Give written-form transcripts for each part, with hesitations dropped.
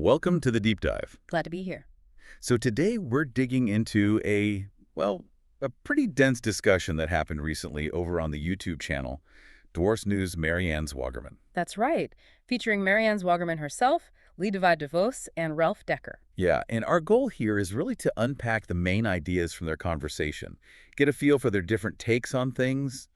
Welcome to the deep dive. Glad to be here. So today we're digging into a pretty dense discussion that happened recently over on the YouTube channel, Dwarfs News' Marianne Zwagerman. That's right. Featuring Marianne Zwagerman herself, Lee DeVos, and Ralph Decker. Yeah, and our goal here is really to unpack the main ideas from their conversation, get a feel for their different takes on things,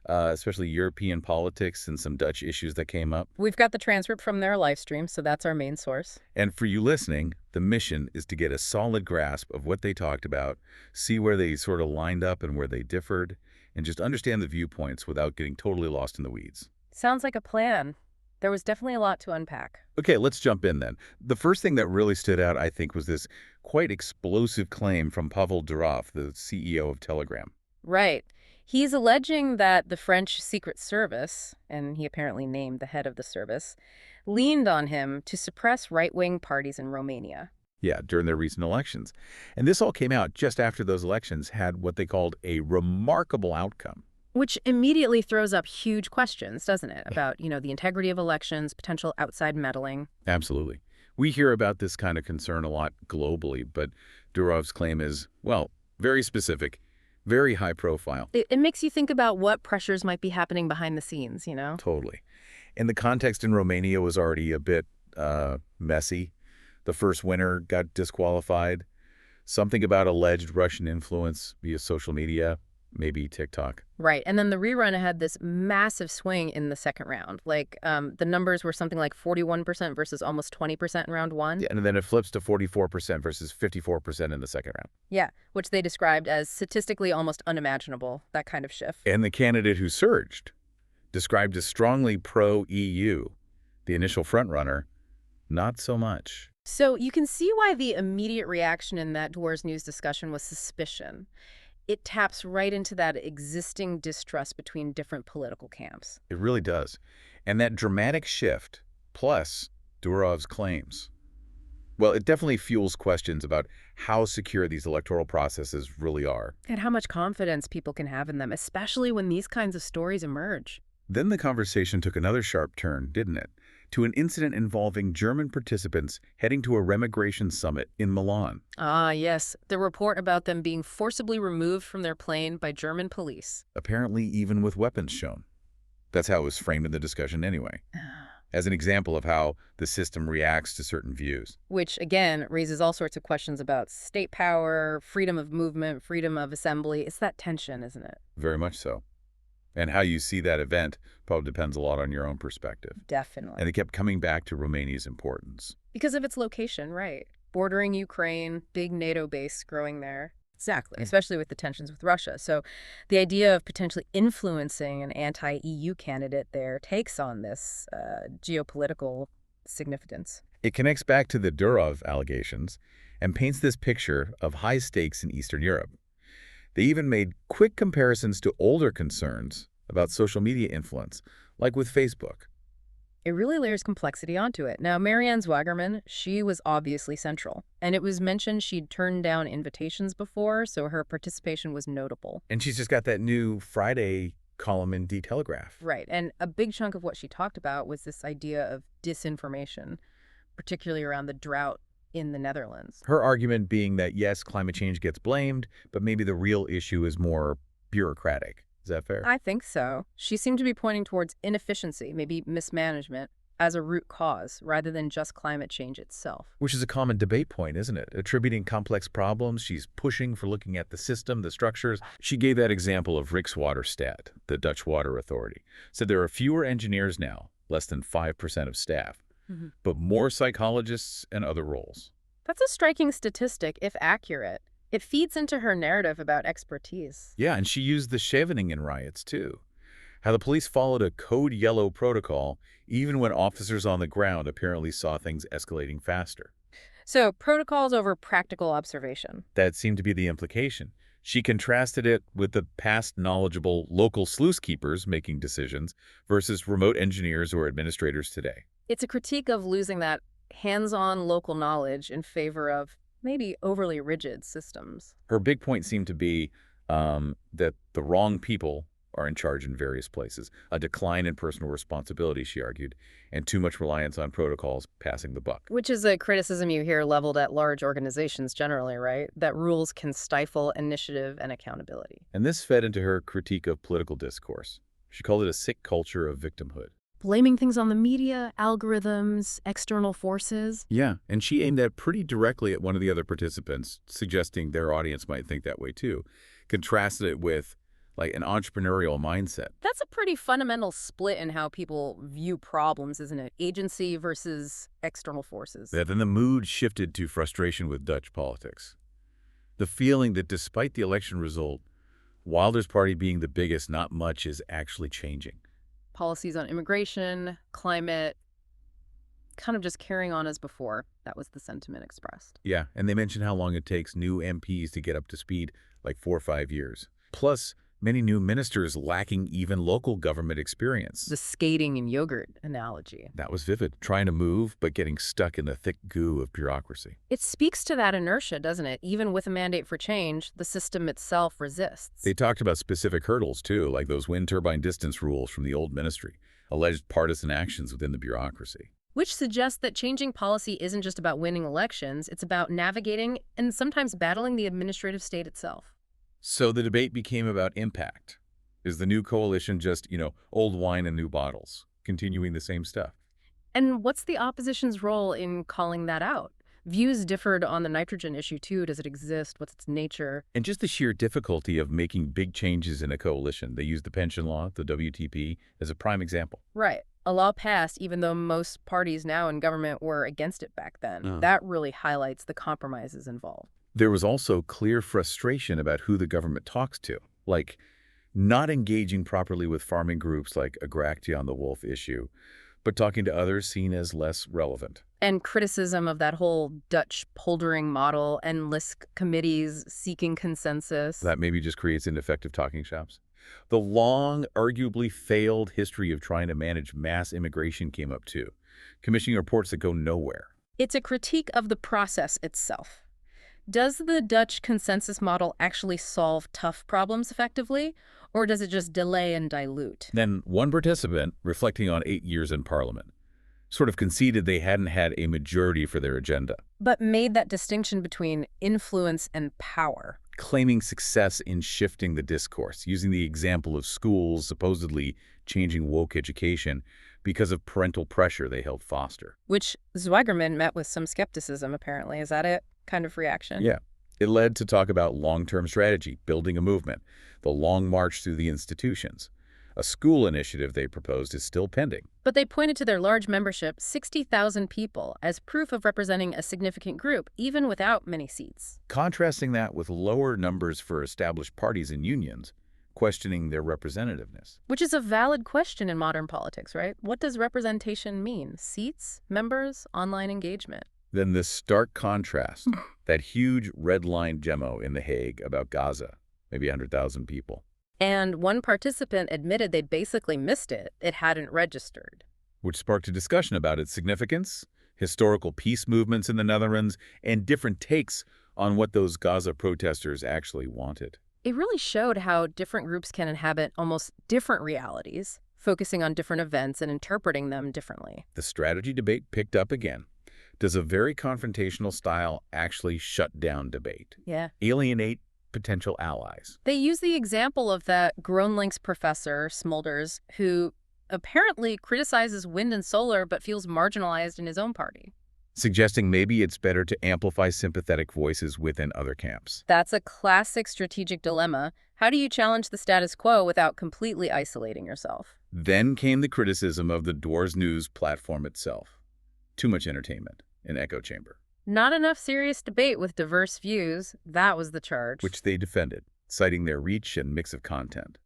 especially European politics and some Dutch issues that came up. We've got the transcript from their live stream, so that's our main source. And for you listening, the mission is to get a solid grasp of what they talked about, see where they sort of lined up and where they differed, and just understand the viewpoints without getting totally lost in the weeds. Sounds like a plan. There was definitely a lot to unpack. Okay, let's jump in then. The first thing that really stood out, I think, was this quite explosive claim from Pavel Durov, the CEO of Telegram. Right. He's alleging that the French Secret Service, and he apparently named the head of the service, leaned on him to suppress right-wing parties in Romania. Yeah, during their recent elections. And this all came out just after those elections had what they called a remarkable outcome. Which immediately throws up huge questions, doesn't it? About, the integrity of elections, potential outside meddling. Absolutely. We hear about this kind of concern a lot globally, but Durov's claim is, well, very specific, very high profile. It makes you think about what pressures might be happening behind the scenes, Totally. And the context in Romania was already a bit messy. The first winner got disqualified. Something about alleged Russian influence via social media, maybe TikTok. Right. And then the rerun had this massive swing in the second round. The numbers were something like 41% versus almost 20% in round one. Yeah, and then it flips to 44% versus 54% in the second round. Yeah, which they described as statistically almost unimaginable, that kind of shift. And the candidate who surged, described as strongly pro-EU, the initial frontrunner, not so much. So you can see why the immediate reaction in that Dwarfs News discussion was suspicion. It taps right into that existing distrust between different political camps. It really does. And that dramatic shift, plus Durov's claims, well, it definitely fuels questions about how secure these electoral processes really are. And how much confidence people can have in them, especially when these kinds of stories emerge. Then the conversation took another sharp turn, didn't it? To an incident involving German participants heading to a remigration summit in Milan. Ah, yes. The report about them being forcibly removed from their plane by German police. Apparently even with weapons shown. That's how it was framed in the discussion anyway. As an example of how the system reacts to certain views. Which, again, raises all sorts of questions about state power, freedom of movement, freedom of assembly. It's that tension, isn't it? Very much so. And how you see that event probably depends a lot on your own perspective. Definitely. And it kept coming back to Romania's importance. Because of its location, right. Bordering Ukraine, big NATO base growing there. Exactly, especially with the tensions with Russia. So the idea of potentially influencing an anti-EU candidate there takes on this geopolitical significance. It connects back to the Durov allegations and paints this picture of high stakes in Eastern Europe. They even made quick comparisons to older concerns about social media influence, like with Facebook. It really layers complexity onto it. Now, Marianne Zwagerman, she was obviously central. And it was mentioned she'd turned down invitations before, so her participation was notable. And she's just got that new Friday column in The Telegraph. Right. And a big chunk of what she talked about was this idea of disinformation, particularly around the drought in the Netherlands. Her argument being that, yes, climate change gets blamed, but maybe the real issue is more bureaucratic. Is that fair? I think so. She seemed to be pointing towards inefficiency, maybe mismanagement, as a root cause, rather than just climate change itself. Which is a common debate point, isn't it? Attributing complex problems, she's pushing for looking at the system, the structures. She gave that example of Rijkswaterstaat, the Dutch water authority. Said there are fewer engineers now, less than 5% of staff. But more psychologists and other roles. That's a striking statistic, if accurate. It feeds into her narrative about expertise. Yeah, and she used the Scheveningen riots, too. How the police followed a code yellow protocol, even when officers on the ground apparently saw things escalating faster. So, protocols over practical observation. That seemed to be the implication. She contrasted it with the past knowledgeable local sluice keepers making decisions versus remote engineers or administrators today. It's a critique of losing that hands-on local knowledge in favor of maybe overly rigid systems. Her big point seemed to be that the wrong people are in charge in various places. A decline in personal responsibility, she argued, and too much reliance on protocols passing the buck. Which is a criticism you hear leveled at large organizations generally, right? That rules can stifle initiative and accountability. And this fed into her critique of political discourse. She called it a sick culture of victimhood. Blaming things on the media, algorithms, external forces. Yeah, and she aimed that pretty directly at one of the other participants, suggesting their audience might think that way too. Contrasted it with, like, an entrepreneurial mindset. That's a pretty fundamental split in how people view problems, isn't it? Agency versus external forces. Then the mood shifted to frustration with Dutch politics. The feeling that despite the election result, Wilders' party being the biggest, not much is actually changing. Policies on immigration, climate, kind of just carrying on as before. That was the sentiment expressed. Yeah, and they mentioned how long it takes new MPs to get up to speed, like 4 or 5 years. Plus, many new ministers lacking even local government experience. The skating and yogurt analogy. That was vivid, trying to move, but getting stuck in the thick goo of bureaucracy. It speaks to that inertia, doesn't it? Even with a mandate for change, the system itself resists. They talked about specific hurdles, too, like those wind turbine distance rules from the old ministry, alleged partisan actions within the bureaucracy. Which suggests that changing policy isn't just about winning elections, it's about navigating and sometimes battling the administrative state itself. So the debate became about impact. Is the new coalition just, old wine in new bottles, continuing the same stuff? And what's the opposition's role in calling that out? Views differed on the nitrogen issue, too. Does it exist? What's its nature? And just the sheer difficulty of making big changes in a coalition. They used the pension law, the WTP, as a prime example. Right. A law passed even though most parties now in government were against it back then. That really highlights the compromises involved. There was also clear frustration about who the government talks to, like not engaging properly with farming groups like Agractia on the wolf issue, but talking to others seen as less relevant. And criticism of that whole Dutch poldering model, endless committees seeking consensus. That maybe just creates ineffective talking shops. The long, arguably failed history of trying to manage mass immigration came up too, commissioning reports that go nowhere. It's a critique of the process itself. Does the Dutch consensus model actually solve tough problems effectively, or does it just delay and dilute? Then one participant, reflecting on 8 years in Parliament, sort of conceded they hadn't had a majority for their agenda, But made that distinction between influence and power. claiming success in shifting the discourse, using the example of schools supposedly changing woke education because of parental pressure they helped foster. Which Zwigerman met with some skepticism, apparently. Is that it? Kind of reaction? Yeah. It led to talk about long-term strategy, building a movement, the long march through the institutions. A school initiative they proposed is still pending. But they pointed to their large membership, 60,000 people, as proof of representing a significant group, even without many seats. Contrasting that with lower numbers for established parties and unions, questioning their representativeness. Which is a valid question in modern politics, right? What does representation mean? Seats? Members? Online engagement? Then this stark contrast, that huge red line demo in The Hague about Gaza, maybe 100,000 people. And one participant admitted they'd basically missed it. It hadn't registered. Which sparked a discussion about its significance, historical peace movements in the Netherlands, and different takes on what those Gaza protesters actually wanted. It really showed how different groups can inhabit almost different realities, focusing on different events and interpreting them differently. The strategy debate picked up again. Does a very confrontational style actually shut down debate? Yeah. Alienate potential allies? They use the example of that Groenlinks professor, Smulders, who apparently criticizes wind and solar but feels marginalized in his own party. Suggesting maybe it's better to amplify sympathetic voices within other camps. That's a classic strategic dilemma. How do you challenge the status quo without completely isolating yourself? Then came the criticism of the Dwars News platform itself. Too much entertainment, an echo chamber. Not enough serious debate with diverse views. That was the charge. Which they defended, citing their reach and mix of content.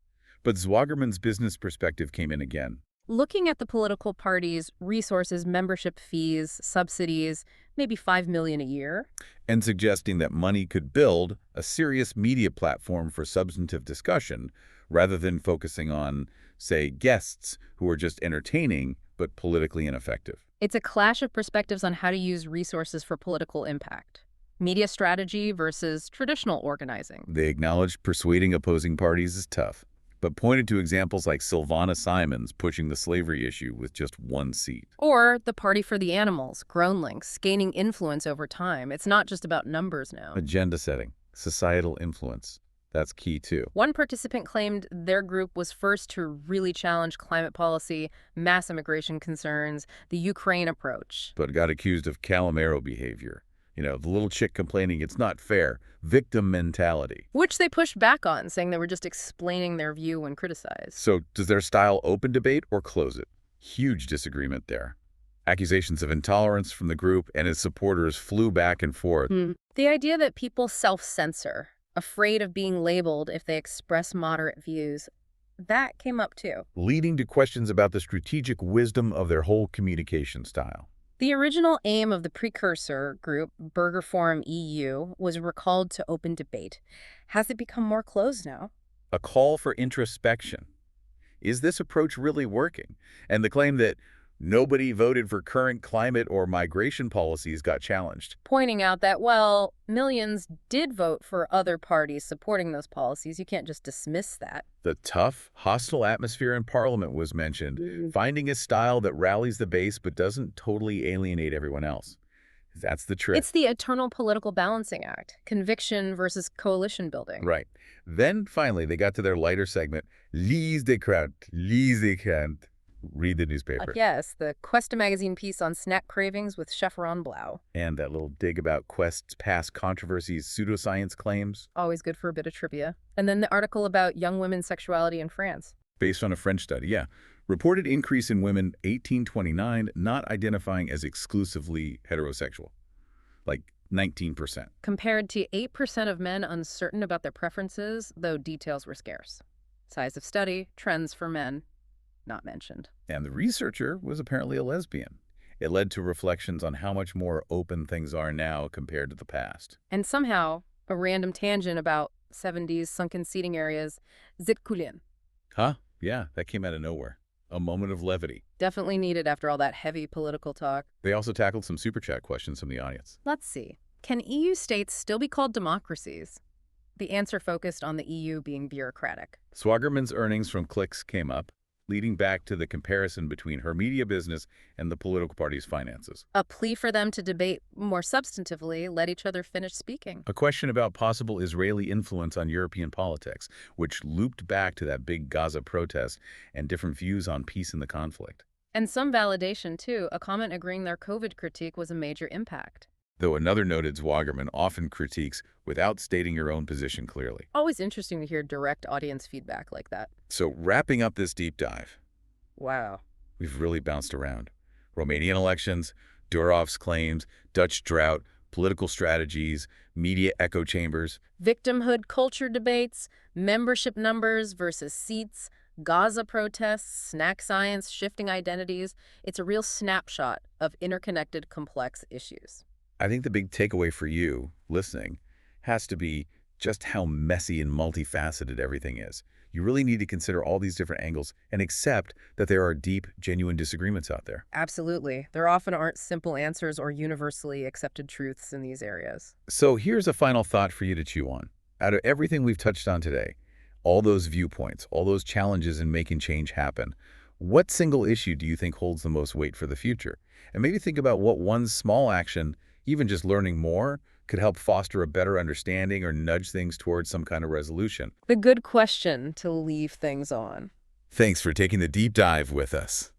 But Zwagerman's business perspective came in again. Looking at the political parties' resources, membership fees, subsidies, maybe $5 million a year. And suggesting that money could build a serious media platform for substantive discussion rather than focusing on, say, guests who are just entertaining but politically ineffective. It's a clash of perspectives on how to use resources for political impact. Media strategy versus traditional organizing. They acknowledged persuading opposing parties is tough, but pointed to examples like Sylvana Simons pushing the slavery issue with just one seat. Or the Party for the Animals, Groenlinks, gaining influence over time. It's not just about numbers now. Agenda setting, societal influence. That's key too. One participant claimed their group was first to really challenge climate policy, mass immigration concerns, the Ukraine approach. But got accused of Calimero behavior. The little chick complaining it's not fair, victim mentality. Which they pushed back on, saying they were just explaining their view when criticized. So does their style open debate or close it? Huge disagreement there. Accusations of intolerance from the group and its supporters flew back and forth. The idea that people self-censor, afraid of being labeled if they express moderate views, that came up too. Leading to questions about the strategic wisdom of their whole communication style. The original aim of the precursor group, Burger Forum EU, was recalled to open debate. Has it become more closed now? A call for introspection. Is this approach really working? And the claim that nobody voted for current climate or migration policies got challenged. Pointing out that, well, millions did vote for other parties supporting those policies. You can't just dismiss that. The tough, hostile atmosphere in Parliament was mentioned, finding a style that rallies the base but doesn't totally alienate everyone else. That's the trick. It's the eternal political balancing act, conviction versus coalition building. Right. Then, finally, they got to their lighter segment, Lise des Crant, Lise des Crant. Read the newspaper. Yes, the Quest magazine piece on snack cravings with Chef Ron Blau. And that little dig about Quest's past controversies, pseudoscience claims. Always good for a bit of trivia. And then the article about young women's sexuality in France. Based on a French study, yeah. Reported increase in women 18-29 not identifying as exclusively heterosexual. Like 19%. Compared to 8% of men uncertain about their preferences, though details were scarce. Size of study, trends for men. Not mentioned. And the researcher was apparently a lesbian. It led to reflections on how much more open things are now compared to the past. And somehow, a random tangent about 70s sunken seating areas, zitkulin. Huh? Yeah, that came out of nowhere. A moment of levity. Definitely needed after all that heavy political talk. They also tackled some super chat questions from the audience. Let's see. Can EU states still be called democracies? The answer focused on the EU being bureaucratic. Swagerman's earnings from clicks came up, leading back to the comparison between her media business and the political party's finances. A plea for them to debate more substantively, let each other finish speaking. A question about possible Israeli influence on European politics, which looped back to that big Gaza protest and different views on peace in the conflict. And some validation, too, a comment agreeing their COVID critique was a major impact. Though another noted Swagerman often critiques without stating her own position clearly. Always interesting to hear direct audience feedback like that. So wrapping up this deep dive. Wow. We've really bounced around. Romanian elections, Durov's claims, Dutch drought, political strategies, media echo chambers. Victimhood culture debates, membership numbers versus seats, Gaza protests, snack science, shifting identities. It's a real snapshot of interconnected, complex issues. I think the big takeaway for you, listening, has to be just how messy and multifaceted everything is. You really need to consider all these different angles and accept that there are deep, genuine disagreements out there. Absolutely. There often aren't simple answers or universally accepted truths in these areas. So here's a final thought for you to chew on. Out of everything we've touched on today, all those viewpoints, all those challenges in making change happen, what single issue do you think holds the most weight for the future? And maybe think about what one small action, even just learning more, could help foster a better understanding or nudge things towards some kind of resolution. The good question to leave things on. Thanks for taking the deep dive with us.